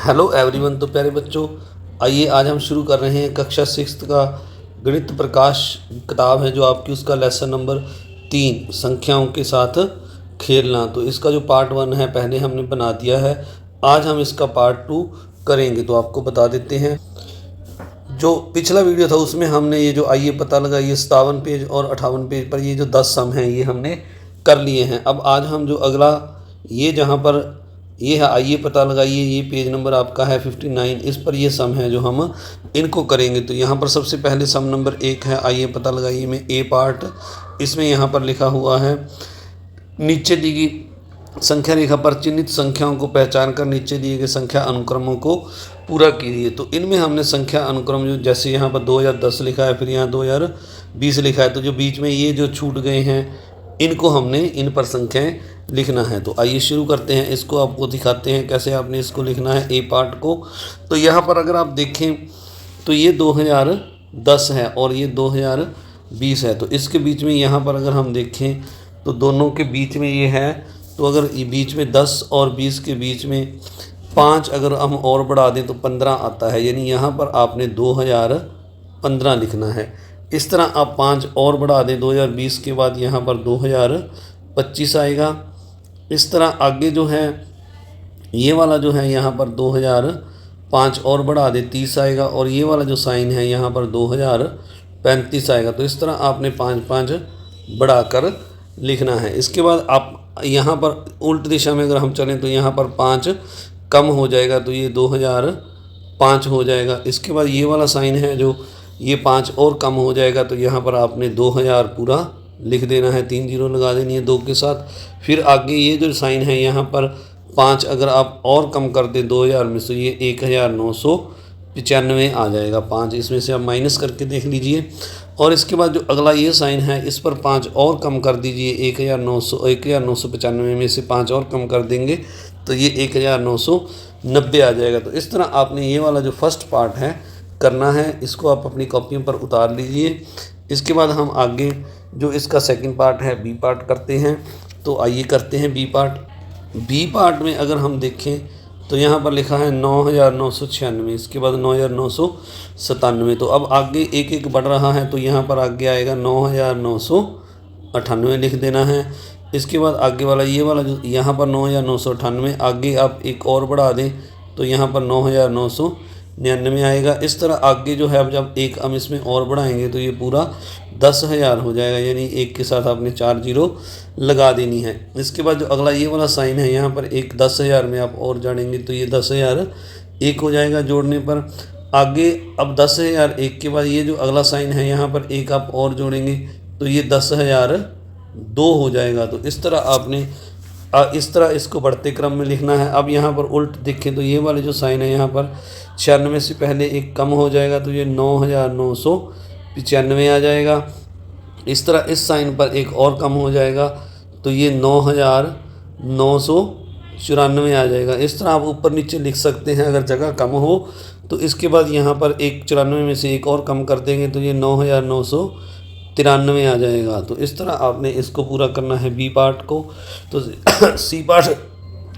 Hello everyone. तो प्यारे बच्चों, आइए आज हम शुरू कर रहे हैं कक्षा 6 का गणित प्रकाश किताब है जो आपकी, उसका लेसन नंबर 3 संख्याओं के साथ खेलना। तो इसका जो पार्ट 1 है पहले हमने बना दिया है, आज हम इसका पार्ट 2 करेंगे। तो आपको बता देते हैं, जो पिछला वीडियो था उसमें हमने ये जो आइए पता लगाइए 57 पेज और 58 पेज पर ये जो 10 सम हैं ये हमने कर लिए हैं। अब आज हम जो अगला ये जहाँ पर ये है आइए पता लगाइए, ये पेज नंबर आपका है 59, इस पर ये सम है जो हम इनको करेंगे। तो यहाँ पर सबसे पहले सम नंबर 1 है आइए पता लगाइए में ए पार्ट। इसमें यहाँ पर लिखा हुआ है, नीचे दी गई संख्या रेखा पर चिन्हित संख्याओं को पहचान कर नीचे दिए गए संख्या अनुक्रमों को पूरा कीजिए। तो इनमें हमने संख्या अनुक्रम जो जैसे यहाँ पर 2010 लिखा है, फिर यहाँ 2020 लिखा है, तो जो बीच में ये जो छूट गए हैं इनको हमने इन पर संख्याएं लिखना है। तो आइए शुरू करते हैं, इसको आपको दिखाते हैं कैसे आपने इसको लिखना है ए पार्ट को। तो यहाँ पर अगर आप देखें तो ये 2010 है और ये 2020 है, तो इसके बीच में यहाँ पर अगर हम देखें तो दोनों के बीच में ये है। तो अगर ये बीच में 10 और 20 के बीच में 5 अगर हम और बढ़ा दें तो 15 आता है, यानी यहाँ पर आपने 2015 लिखना है। इस तरह आप 5 और बढ़ा दें 2020 के बाद यहाँ पर 2025 आएगा। इस तरह आगे जो है ये वाला जो है यहाँ पर 2005 और बढ़ा दे 30 आएगा, और ये वाला जो साइन है यहाँ पर 2035 आएगा। तो इस तरह आपने 5-5 बढ़ाकर लिखना है। इसके बाद आप यहाँ पर उल्ट दिशा में अगर हम चलें तो यहाँ पर 5 कम हो जाएगा, तो ये 2005 हो जाएगा। इसके बाद ये वाला साइन है जो ये 5 और कम हो जाएगा, तो यहाँ पर आपने 2000 पूरा लिख देना है, 3 जीरो लगा देनी है 2 के साथ। फिर आगे ये जो साइन है यहाँ पर 5 अगर आप और कम कर दें 2000 में तो ये 1995 आ जाएगा। 5 इसमें से आप माइनस करके देख लीजिए। और इसके बाद जो अगला ये साइन है इस पर 5 और कम कर दीजिए, 1995 में से 5 और कम कर देंगे तो ये 1990 आ जाएगा। तो इस तरह आपने ये वाला जो फर्स्ट पार्ट है करना है, इसको आप अपनी कॉपियों पर उतार लीजिए। इसके बाद हम आगे जो इसका सेकंड पार्ट है बी पार्ट करते हैं। तो आइए करते हैं बी पार्ट। बी पार्ट में अगर हम देखें तो यहाँ पर लिखा है 9996, इसके बाद 9997। तो अब आगे एक एक बढ़ रहा है, तो यहाँ पर आगे आएगा 9998 लिख देना है। इसके बाद आगे वाला ये वाला जो यहाँ पर 9998, आगे आप एक और बढ़ा दें तो यहाँ पर 9999 आएगा। इस तरह आगे जो है अब जब एक हम इसमें और बढ़ाएंगे तो ये पूरा 10,000 हो जाएगा, यानी एक के साथ आपने 4 जीरो लगा देनी है। इसके बाद जो अगला ये वाला साइन है यहाँ पर एक 10,000 में आप और जोड़ेंगे तो ये 10,000 एक हो जाएगा जोड़ने पर। आगे अब 10,000 एक के बाद ये जो अगला साइन है यहाँ पर एक आप और जोड़ेंगे तो ये 10,002 हो जाएगा। तो इस तरह आपने इस तरह इसको बढ़ते क्रम में लिखना है। अब यहाँ पर उल्ट देखें तो ये वाले जो साइन है यहाँ पर 96 से पहले एक कम हो जाएगा, तो ये 9995 आ जाएगा। इस तरह इस साइन पर एक और कम हो जाएगा तो ये 9994 आ जाएगा। इस तरह आप ऊपर नीचे लिख सकते हैं अगर जगह कम हो तो। इसके बाद यहाँ पर एक 94 में से एक और कम कर देंगे तो ये 9993 आ जाएगा। तो इस तरह आपने इसको पूरा करना है बी पार्ट को। तो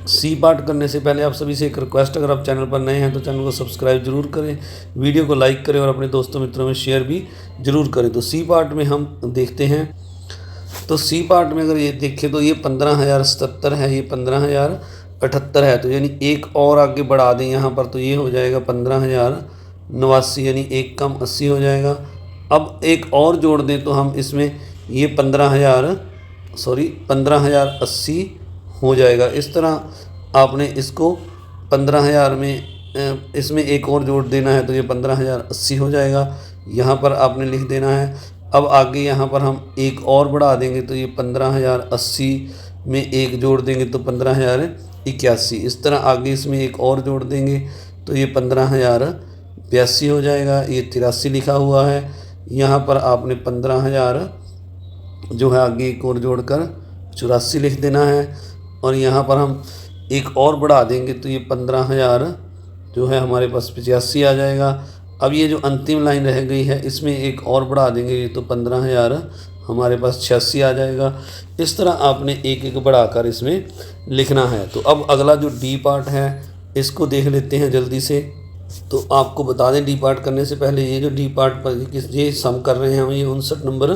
सी पार्ट करने से पहले आप सभी से एक रिक्वेस्ट, अगर आप चैनल पर नए हैं तो चैनल को सब्सक्राइब जरूर करें, वीडियो को लाइक करें और अपने दोस्तों मित्रों में शेयर भी जरूर करें। तो सी पार्ट में हम देखते हैं। तो सी पार्ट में अगर ये देखें तो ये 15,077 है, ये 15,078 है, तो यानी एक और आगे बढ़ा दें यहाँ पर तो ये हो जाएगा 15,089, यानी एक कम 80 हो जाएगा। अब एक और जोड़ दें तो हम इसमें ये 15,080 हो जाएगा। इस तरह आपने इसको 15,000 में इसमें एक और जोड़ देना है तो ये 15,080 हो जाएगा, यहाँ पर आपने लिख देना है। अब आगे यहाँ पर हम एक और बढ़ा देंगे तो ये 15,080 में एक जोड़ देंगे तो 15,081। इस तरह आगे इसमें एक और जोड़ देंगे तो ये 15,082 हो जाएगा। ये 83 लिखा हुआ है, यहाँ पर आपने 15,000 जो है आगे एक और जोड़कर 84 लिख देना है। और यहाँ पर हम एक और बढ़ा देंगे तो ये 15,000 जो है हमारे पास 85 आ जाएगा। अब ये जो अंतिम लाइन रह गई है इसमें एक और बढ़ा देंगे तो 15,000 हमारे पास 86 आ जाएगा। इस तरह आपने एक एक बढ़ाकर इसमें लिखना है। तो अब अगला जो डी पार्ट है इसको देख लेते हैं जल्दी से। तो आपको बता दें डी पार्ट करने से पहले ये जो डी पार्ट पर ये सम कर रहे हैं हम, ये 59 नंबर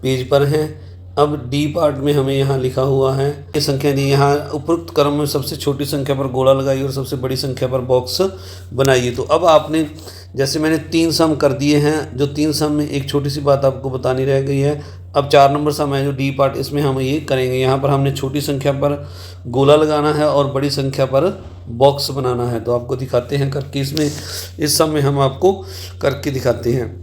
पेज पर हैं। अब डी पार्ट में हमें यहाँ लिखा हुआ है ये संख्या दी, यहाँ उपरोक्त क्रम में सबसे छोटी संख्या पर गोला लगाइए और सबसे बड़ी संख्या पर बॉक्स बनाइए। तो अब आपने जैसे मैंने 3 सम कर दिए हैं, जो 3 सम में एक छोटी सी बात आपको बतानी रह गई है। अब 4 नंबर सम है जो डी पार्ट, इसमें हम ये करेंगे, यहाँ पर हमने छोटी संख्या पर गोला लगाना है और बड़ी संख्या पर बॉक्स बनाना है। तो आपको दिखाते हैं करके, इसमें इस सम में हम आपको करके दिखाते हैं।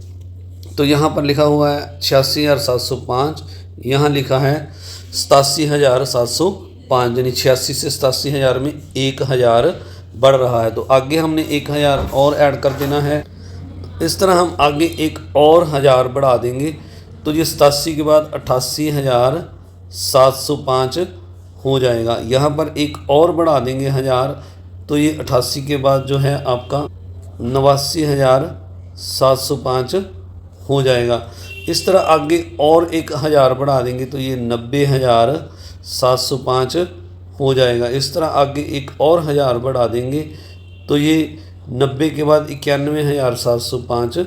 तो यहाँ पर लिखा हुआ है 86,705, यहाँ लिखा है 87,705, यानी 86 से 87,000 में 1,000 बढ़ रहा है। तो आगे हमने 1,000 और ऐड कर देना है। इस तरह हम आगे एक और 1,000 बढ़ा देंगे तो ये 87 के बाद 88,705 हो जाएगा। यहाँ पर एक और बढ़ा देंगे 1,000 तो ये 88 के बाद जो है आपका 89,705 हो जाएगा। इस तरह आगे और एक 1,000 बढ़ा देंगे तो ये 90,705 हो जाएगा। इस तरह आगे एक और 1,000 बढ़ा देंगे तो ये 90 के बाद 91,705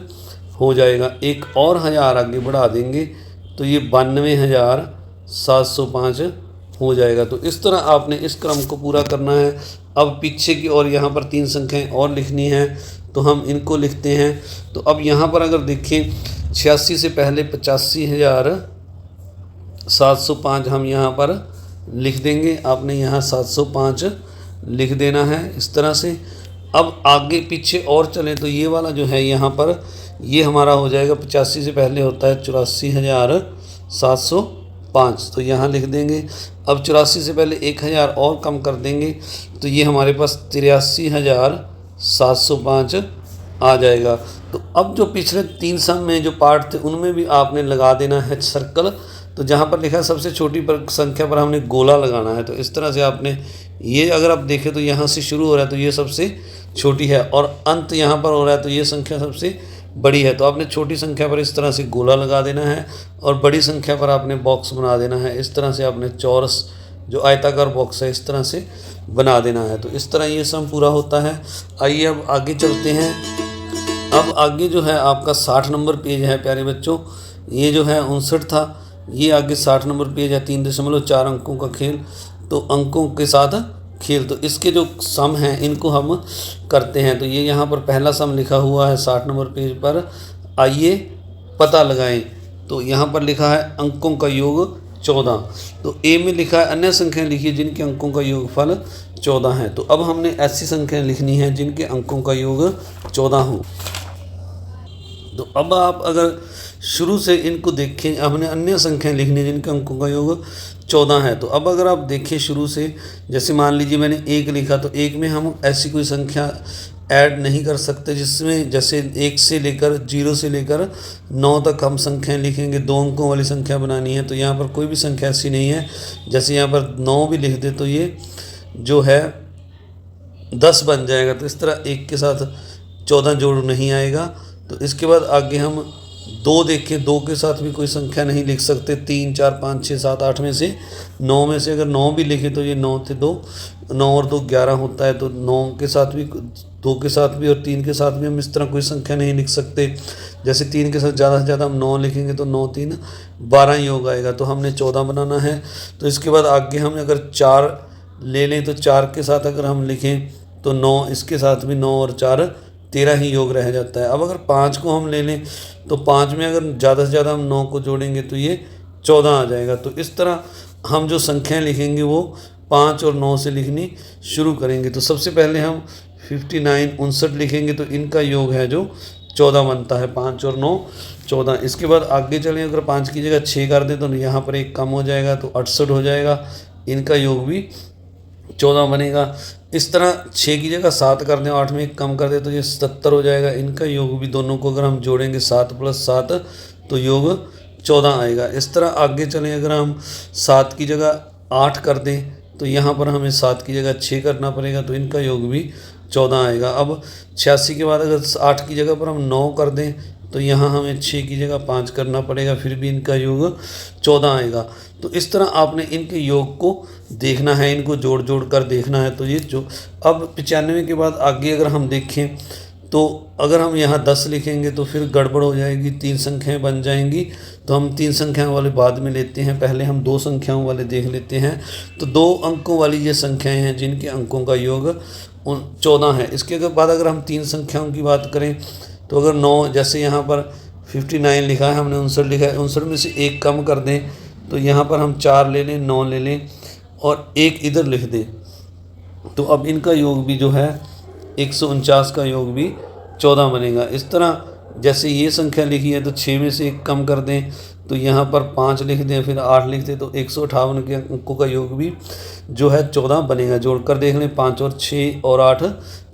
हो जाएगा। एक और 1,000 आगे बढ़ा देंगे तो ये 92,705 हो जाएगा। तो इस तरह आपने इस क्रम को पूरा करना है। अब पीछे की और यहाँ पर 3 संख्याएं और लिखनी है तो हम इनको लिखते हैं। तो अब यहाँ पर अगर देखें 86 से पहले 85,705 हम यहाँ पर लिख देंगे। आपने यहाँ 705 लिख देना है इस तरह से। अब आगे पीछे और चलें तो ये वाला जो है यहाँ पर ये हमारा हो जाएगा, 85 से पहले होता है 84,705, तो यहाँ लिख देंगे। अब 84 से पहले 1,000 और कम कर देंगे तो ये हमारे पास 83,705 आ जाएगा। तो अब जो पिछले 3 सम में जो पार्ट थे उनमें भी आपने लगा देना है सर्कल। तो जहाँ पर लिखा है सबसे छोटी संख्या पर हमने गोला लगाना है। तो इस तरह से आपने ये अगर आप देखें तो यहाँ से शुरू हो रहा है तो ये सबसे छोटी है और अंत यहाँ पर हो रहा है तो ये संख्या सबसे बड़ी है। तो आपने छोटी संख्या पर इस तरह से गोला लगा देना है और बड़ी संख्या पर आपने बॉक्स बना देना है। इस तरह से आपने चौरस जो आयताकार बॉक्स है इस तरह से बना देना है। तो इस तरह ये सम पूरा होता है। आइए अब आगे चलते हैं। अब आगे जो है आपका 60 नंबर पेज है प्यारे बच्चों। ये जो है 59 था, ये आगे 60 नंबर पेज है। 3.4 अंकों का खेल, तो अंकों के साथ खेल। तो इसके जो सम हैं इनको हम करते हैं। तो ये यहाँ पर पहला सम लिखा हुआ है 60 नंबर पेज पर, आइए पता लगाएं। तो यहाँ पर लिखा है अंकों का योग 14। तो ए में लिखा है अन्य संख्याएं लिखिए जिनके अंकों का योगफल 14 है। तो अब हमने ऐसी संख्याएं लिखनी है जिनके अंकों का योग 14 हो। तो अब आप अगर शुरू से इनको देखें, हमने अन्य संख्याएं लिखनी है जिनके अंकों का योग 14 है। तो अब अगर आप देखें शुरू से, जैसे मान लीजिए मैंने 1 लिखा तो 1 में हम ऐसी कोई संख्या ऐड नहीं कर सकते जिसमें जैसे 1 से लेकर 0 से लेकर 9 तक हम संख्याएं लिखेंगे। 2 अंकों वाली संख्या बनानी है तो यहाँ पर कोई भी संख्या ऐसी नहीं है। जैसे यहाँ पर 9 भी लिख दे तो ये जो है 10 बन जाएगा। तो इस तरह 1 के साथ 14 जोड़ नहीं आएगा। तो इसके बाद आगे हम 2 देखें, 2 के साथ भी कोई संख्या नहीं लिख सकते। 3, 4, 5, 6, 7, 8 में से 9 में से अगर 9 भी लिखे तो ये 9 थे 2, 9 और 2 11 होता है। तो 9 के साथ भी, 2 के साथ भी और 3 के साथ भी हम इस तरह कोई संख्या नहीं लिख सकते। जैसे 3 के साथ ज़्यादा से ज़्यादा हम 9 लिखेंगे तो 9, 3, 12 ही योग आएगा। तो हमने 14 बनाना है। तो इसके बाद आगे हम अगर 4 ले लें तो 4 के साथ अगर हम लिखें तो 9, इसके साथ भी 9 और 4 13 ही योग रह जाता है। अब अगर 5 को हम ले लें तो 5 में अगर ज़्यादा से ज़्यादा हम 9 को जोड़ेंगे तो ये 14 आ जाएगा। तो इस तरह हम जो संख्याएं लिखेंगे वो 5 और 9 से लिखनी शुरू करेंगे। तो सबसे पहले हम 59 लिखेंगे तो इनका योग है जो 14 बनता है। 5 और 9 14। इसके बाद आगे चलें, अगर 5 की जगह 6 कर दें तो यहाँ पर एक कम हो जाएगा तो 68 हो जाएगा। इनका योग भी 14 बनेगा। इस तरह 6 की जगह 7 कर दें, 8 में एक कम कर दें तो ये 77 हो जाएगा। इनका योग भी दोनों को अगर हम जोड़ेंगे 7 + 7 तो योग 14 आएगा। इस तरह आगे चलें, अगर हम 7 की जगह 8 कर दें तो यहाँ पर हमें 7 की जगह 6 करना पड़ेगा तो इनका योग भी 14 आएगा। अब 86 के बाद अगर 8 की जगह पर हम 9 कर दें तो यहाँ हमें 6 की जगह 5 करना पड़ेगा, फिर भी इनका योग 14 आएगा। तो इस तरह आपने इनके योग को देखना है, इनको जोड़ जोड़ कर देखना है। तो ये जो अब 95 के बाद आगे अगर हम देखें तो अगर हम यहाँ 10 लिखेंगे तो फिर गड़बड़ हो जाएगी, 3 संख्याएं बन जाएंगी। तो हम 3 संख्याओं वाले बाद में लेते हैं, पहले हम 2 संख्याओं वाले देख लेते हैं। तो 2 अंकों वाली ये संख्याएं हैं जिनके अंकों का योग 14 है। इसके बाद अगर हम 3 संख्याओं की बात करें तो अगर 9, जैसे यहाँ पर 59 लिखा है, हमने 59 लिखा है, 59 में से 1 कम कर दें तो यहाँ पर हम 4 ले लें, 9 ले लें और 1 इधर लिख दें। तो अब इनका योग भी जो है 149 का योग भी 14 बनेगा। इस तरह जैसे ये संख्या लिखी है तो 6 में से 1 कम कर दें तो यहाँ पर 5 लिख दें, फिर 8 लिख दें, तो 158 के अंकों का योग भी जो है 14 बनेगा। जोड़कर देख लें, 5 और 6 और 8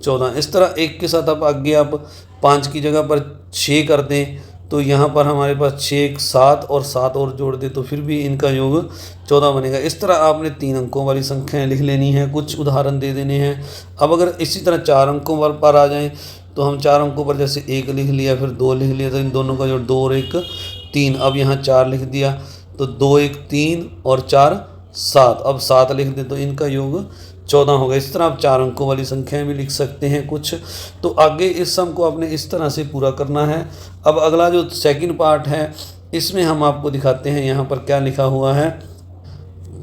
14। इस तरह 1 के साथ आप आगे आप 5 की जगह पर 6 कर दें तो यहाँ पर हमारे पास 6 7 और 7 और जोड़ दें तो फिर भी इनका योग 14 बनेगा। इस तरह आपने 3 अंकों वाली संख्याएं लिख लेनी है, कुछ उदाहरण दे देने हैं। अब अगर इसी तरह 4 अंकों पर आ जाएं तो हम 4 अंकों पर जैसे 1 लिख लिया, फिर 2 लिख लिया, तो इन दोनों का जोड़ 2 और 1 3। अब यहाँ 4 लिख दिया तो 2 1 3 और 4 7। अब 7 लिख दें तो इनका योग 14 होगा। इस तरह आप 4 अंकों वाली संख्याएं भी लिख सकते हैं कुछ। तो आगे इस सम को आपने इस तरह से पूरा करना है। अब अगला जो सेकंड पार्ट है इसमें हम आपको दिखाते हैं यहाँ पर क्या लिखा हुआ है।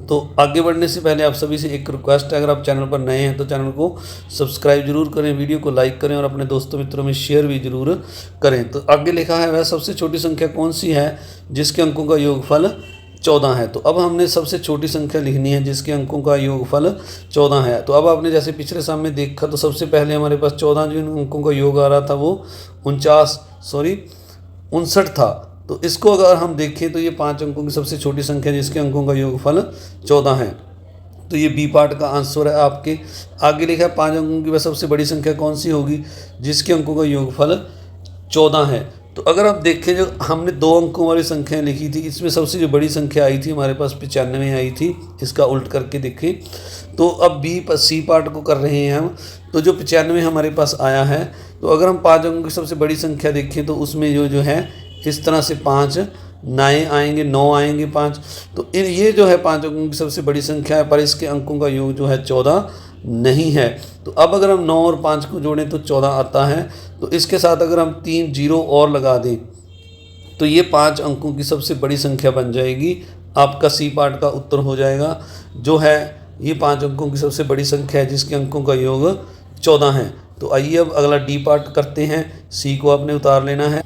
तो आगे बढ़ने से पहले आप सभी से एक रिक्वेस्ट है, अगर आप चैनल पर नए हैं तो चैनल को सब्सक्राइब जरूर करें, वीडियो को लाइक करें और अपने दोस्तों मित्रों में शेयर भी जरूर करें। तो आगे लिखा है वह सबसे छोटी संख्या कौन सी है जिसके अंकों का योगफल 14 है। तो अब हमने सबसे छोटी संख्या लिखनी है जिसके अंकों का योगफल 14 है। तो अब आपने जैसे पिछले सम में देखा तो सबसे पहले हमारे पास 14 जो अंकों का योग आ रहा था वो 59 था। तो इसको अगर हम देखें तो ये 5 अंकों की सबसे छोटी संख्या जिसके अंकों का योगफल 14 है। तो ये बी पार्ट का आंसर है आपके। आगे लिखा है 5 अंकों की वह सबसे बड़ी संख्या कौन सी होगी जिसके अंकों का योगफल 14 है। तो अगर आप देखें जो हमने 2 अंकों वाली संख्याएं लिखी थी इसमें सबसे जो बड़ी संख्या आई थी हमारे पास 95 आई थी। इसका उल्ट करके देखें तो अब सी पार्ट को कर रहे हैं हम। तो जो 95 हमारे पास आया है तो अगर हम 5 अंकों की सबसे बड़ी संख्या देखें तो उसमें जो है इस तरह से 5 9 आएंगे, 9 आएंगे 5। तो ये जो है 5 अंकों की सबसे बड़ी संख्या है पर इसके अंकों का योग जो है 14 नहीं है। तो अब अगर हम 9 और 5 को जोड़ें तो 14 आता है। तो इसके साथ अगर हम 3 जीरो और लगा दें तो ये 5 अंकों की सबसे बड़ी संख्या बन जाएगी। आपका सी पार्ट का उत्तर हो जाएगा जो है ये 5 अंकों की सबसे बड़ी संख्या है जिसके अंकों का योग 14 है। तो आइए अब अगला डी पार्ट करते हैं। सी को आपने उतार लेना है।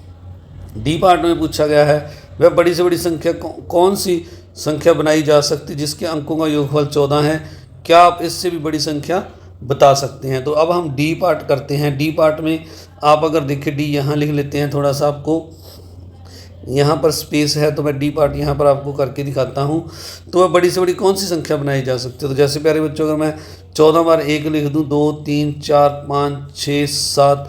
डी पार्ट में पूछा गया है वह बड़ी से बड़ी संख्या कौन सी संख्या बनाई जा सकती जिसके अंकों का योगफल 14 है, क्या आप इससे भी बड़ी संख्या बता सकते हैं। तो अब हम डी पार्ट करते हैं। डी पार्ट में आप अगर देखें डी यहाँ लिख लेते हैं, थोड़ा सा आपको यहाँ पर स्पेस है तो मैं डी पार्ट यहाँ पर आपको करके दिखाता हूँ। तो वह बड़ी से बड़ी कौन सी संख्या बनाई जा सकती है। तो जैसे प्यारे बच्चों अगर मैं 14 बार 1 लिख दूँ 2 3 4 5 6 7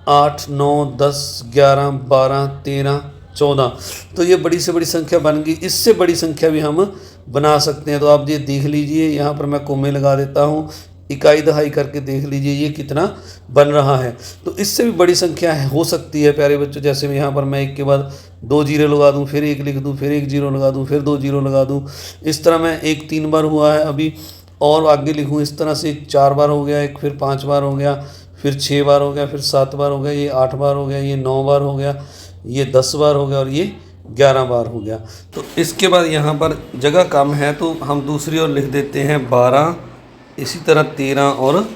8 9 10 11 12 13 14 तो ये बड़ी से बड़ी संख्या बन गई। इससे बड़ी संख्या भी हम बना सकते हैं। तो आप ये देख लीजिए, यहाँ पर मैं कोमे लगा देता हूँ, इकाई दहाई करके देख लीजिए ये कितना बन रहा है। तो इससे भी बड़ी संख्या हो सकती है प्यारे बच्चों। जैसे मैं यहाँ पर मैं 1 के बाद 2 जीरो लगा दूँ, फिर 1 लिख दूँ, फिर 1 जीरो लगा दूँ, फिर 2 जीरो लगा दूँ। इस तरह मैं 1 3 बार हुआ है अभी, और आगे लिखूँ इस तरह से 4 बार हो गया, एक फिर 5 बार हो गया, फिर 6 बार हो गया, फिर 7 बार हो गया, ये 8 बार हो गया, ये 9 बार हो गया, ये 10 बार हो गया और ये 11 बार हो गया। तो इसके बाद यहाँ पर जगह कम है तो हम दूसरी ओर लिख देते हैं 12, इसी तरह 13 और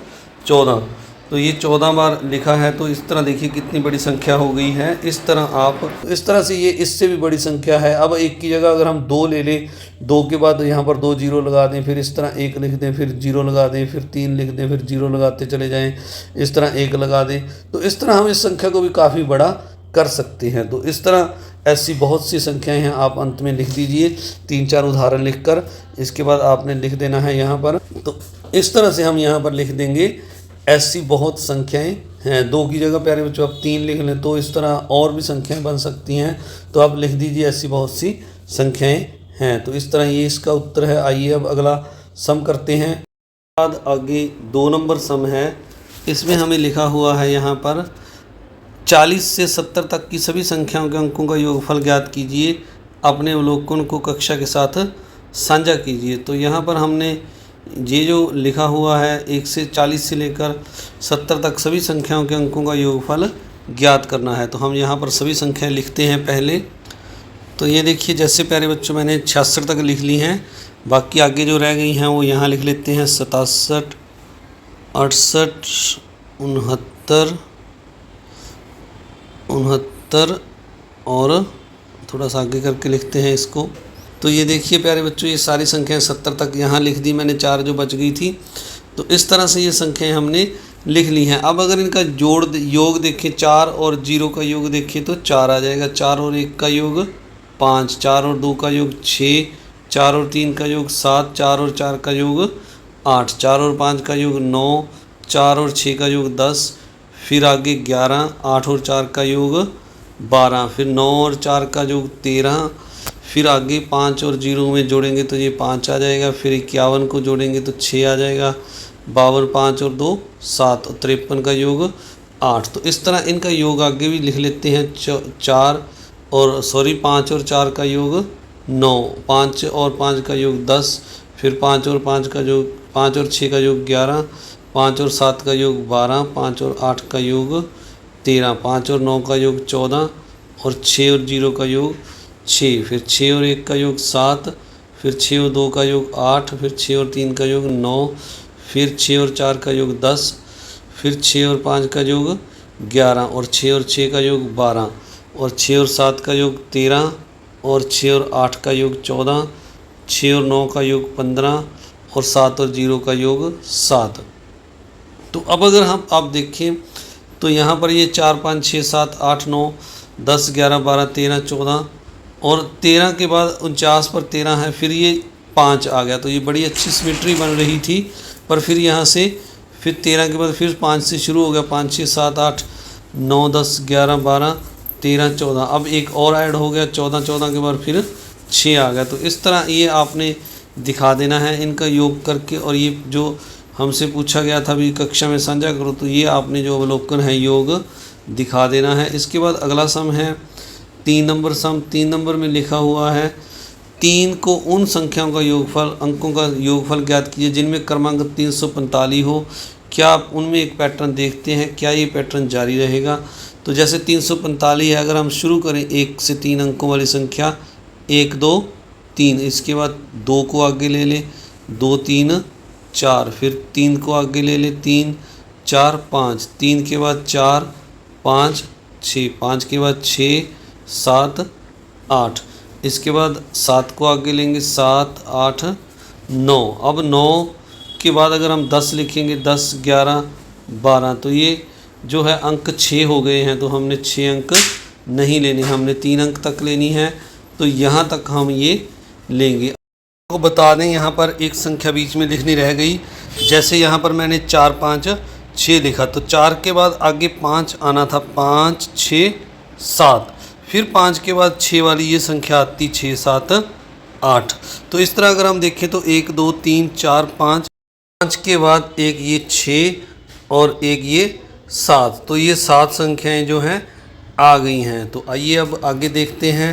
14। तो ये 14 बार लिखा है। तो इस तरह देखिए कितनी बड़ी संख्या हो गई है। इस तरह आप इस तरह से ये इससे भी बड़ी संख्या है। अब 1 की जगह अगर हम 2 ले लें, 2 के बाद यहाँ पर 2 जीरो लगा दें, फिर इस तरह 1 लिख दें, फिर जीरो लगा दें, फिर 3 लिख दें, फिर जीरो लगाते चले जाएं, इस तरह 1 लगा दें। तो इस तरह हम इस संख्या को भी काफ़ी बड़ा कर सकते हैं। तो इस तरह ऐसी बहुत सी संख्याएं हैं। आप अंत में लिख दीजिए 3-4 उदाहरण लिखकर, इसके बाद आपने लिख देना है यहाँ पर। तो इस तरह से हम यहाँ पर लिख देंगे ऐसी बहुत संख्याएं हैं। 2 की जगह प्यारे बच्चों आप 3 लिख लें तो इस तरह और भी संख्याएं बन सकती हैं। तो आप लिख दीजिए ऐसी बहुत सी संख्याएं हैं। तो इस तरह ये इसका उत्तर है। आइए अब अगला सम करते हैं। बाद आगे 2 नंबर सम है। इसमें हमें लिखा हुआ है यहाँ पर 40 से 70 तक की सभी संख्याओं के अंकों का योगफल ज्ञात कीजिए, अपने अवलोकन को कक्षा के साथ साझा कीजिए। तो यहाँ पर हमने ये जो लिखा हुआ है 1 से 40 से लेकर 70 तक सभी संख्याओं के अंकों का योगफल ज्ञात करना है। तो हम यहाँ पर सभी संख्याएं लिखते हैं पहले। तो ये देखिए, जैसे प्यारे बच्चों मैंने 66 तक लिख ली हैं, बाकी आगे जो रह गई हैं वो यहाँ लिख लेते हैं। 67, 68, 69 और थोड़ा सा आगे करके लिखते हैं इसको। तो ये देखिए प्यारे बच्चों, ये सारी संख्याएं 70 तक यहाँ लिख दी मैंने, 4 जो बच गई थी। तो इस तरह से ये संख्याएं हमने लिख ली हैं। अब अगर इनका योग देखें, 4 और 0 का योग देखें तो 4 आ जाएगा। 4 और 1 का योग 5, 4 और 2 का योग 6, 4 और 3 का योग 7, 4 और 4 का योग 8, 4 और 5 का योग 9, 4 और 6 का योग 10, फिर आगे 11, 8 और 4 का योग 12, फिर 9 और 4 का योग 13, फिर आगे 5 और 0 में जोड़ेंगे तो ये 5 आ जाएगा, फिर 51 को जोड़ेंगे तो 6 आ जाएगा, 52, 5 और 2 7 और 53 का योग 8। तो इस तरह इनका योग आगे भी लिख लेते हैं। 5 और 4 का योग 9, 5 और 5 का योग 10, फिर 5 और 5 का योग 5 और 6 का योग 11, 5 और 7 का योग 12, 5 और 8 का योग 13, 5 और 9 का योग 14 और 6 और 0 का योग 6, फिर 6 और 1 का योग 7, फिर 6 और 2 का योग 8, फिर 6 और 3 का योग 9, फिर 6 और 4 का योग 10, फिर 6 और 5 का योग 11 और 6 और 6 का योग 12 और 6 और 7 का योग 13 और 6 और 8 का योग 14, 6 और 9 का योग 15 और 7 और 0 का योग 7। तो अब अगर हम आप देखें तो यहाँ पर ये 4, 5, 6, 7, 8, 9, 10, 11, 12, 13, 14 और 13 के बाद 49 पर 13 है, फिर ये 5 आ गया। तो ये बड़ी अच्छी सिमेट्री बन रही थी, पर फिर यहाँ से फिर 13 के बाद फिर 5 से शुरू हो गया। 5, 6, 7, 8, 9, 10, 11, 12, 13, 14, अब एक और ऐड हो गया 14, 14 के बाद फिर 6 आ गया। तो इस तरह ये आपने दिखा देना है इनका योग करके। और ये जो हमसे पूछा गया था भी कक्षा में साझा करो, तो ये आपने जो अवलोकन है योग दिखा देना है। इसके बाद अगला सम है 3 नंबर सम। 3 नंबर में लिखा हुआ है 3 को उन संख्याओं का योगफल, अंकों का योगफल ज्ञात कीजिए जिनमें क्रमांक 345 हो। क्या आप उनमें एक पैटर्न देखते हैं? क्या ये पैटर्न जारी रहेगा? तो जैसे 345 है, अगर हम शुरू करें 1 से 3 अंकों वाली संख्या, 1, 2, 3, इसके बाद 2 को आगे ले लें, 2, 3, 4, फिर 3 को आगे ले लें, 3, 4, 5, 3 के बाद 4, 5, 6, 5 के बाद 6, 7, 8, इसके बाद 7 को आगे लेंगे, 7, 8, 9। अब 9 के बाद अगर हम 10 लिखेंगे, 10, 11, 12, तो ये जो है अंक 6 हो गए हैं। तो हमने 6 अंक नहीं लेने, हमने 3 अंक तक लेनी है। तो यहाँ तक हम ये लेंगे। आपको बता दें यहाँ पर एक संख्या बीच में लिखनी रह गई। जैसे यहाँ पर मैंने 4, 5, 6 लिखा, तो 4 के बाद आगे 5 आना था, 5, 6, 7, फिर 5 के बाद 6 वाली ये संख्या आती 6, 7, 8। तो इस तरह अगर हम देखें तो 1, 2, 3, 4, 5 के बाद एक ये 6 और एक ये 7। तो ये 7 संख्याएं जो हैं आ गई हैं। तो आइए अब आगे देखते हैं।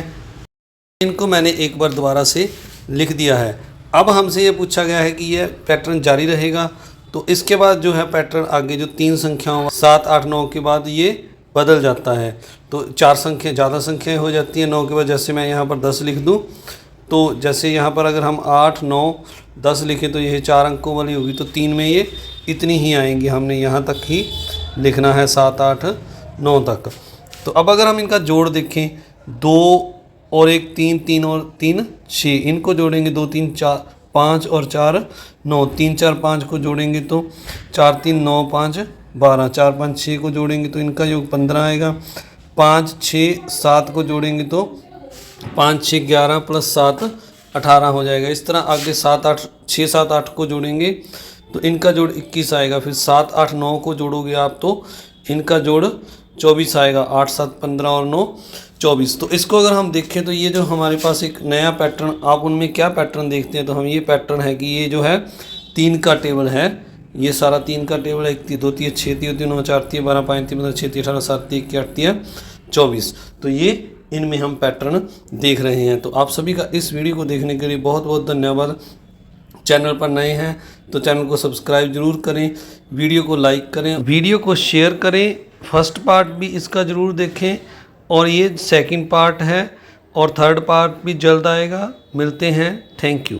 इनको मैंने एक बार दोबारा से लिख दिया है। अब हमसे ये पूछा गया है कि यह पैटर्न जारी रहेगा। तो इसके बाद जो है पैटर्न आगे जो 3 संख्याओं 7, 8, 9 के बाद ये बदल जाता है। तो 4 संख्या ज़्यादा संख्याएं हो जाती हैं 9 के बाद। जैसे मैं यहाँ पर 10 लिख दूँ, तो जैसे यहाँ पर अगर हम 8, 9, 10 लिखें तो यह 4 अंकों वाली होगी। तो 3 में ये इतनी ही आएंगी, हमने यहाँ तक ही लिखना है, 7, 8, 9 तक। तो अब अगर हम इनका जोड़ देखें, 2 और 1, 3, 3 और 3, 6, इनको जोड़ेंगे 2, 3, 4, 5 और 4, 9, 3, 4, 5 को जोड़ेंगे तो 4, 3, 9, 5, 12, 4, 5, 6 को जोड़ेंगे तो इनका योग 15 आएगा। 5, 6, 7 को जोड़ेंगे तो 5, 6, 11 प्लस 7, 18 हो जाएगा। इस तरह आगे 7, 8, 6, 7, 8 को जोड़ेंगे तो इनका जोड़ 21 आएगा। फिर 7, 8, 9 को जोड़ोगे आप तो इनका जोड़ 24 आएगा। 8, 7, 15 और 9, 24। तो इसको अगर हम देखें तो ये जो हमारे पास एक नया पैटर्न, आप उनमें क्या पैटर्न देखते हैं? तो हम ये पैटर्न है कि ये जो है 3 का टेबल है, ये सारा 3 का टेबल है, 1 2 3 6 3 9 4 3 12 5 3 6 3 18 7 3 8 3 24। तो ये इनमें हम पैटर्न देख रहे हैं। तो आप सभी का इस वीडियो को देखने के लिए बहुत बहुत धन्यवाद। चैनल पर नए हैं तो चैनल को सब्सक्राइब जरूर करें, वीडियो को लाइक करें, वीडियो को शेयर करें। फर्स्ट पार्ट भी इसका ज़रूर देखें और ये सेकंड पार्ट है और थर्ड पार्ट भी जल्द आएगा। मिलते हैं, थैंक यू।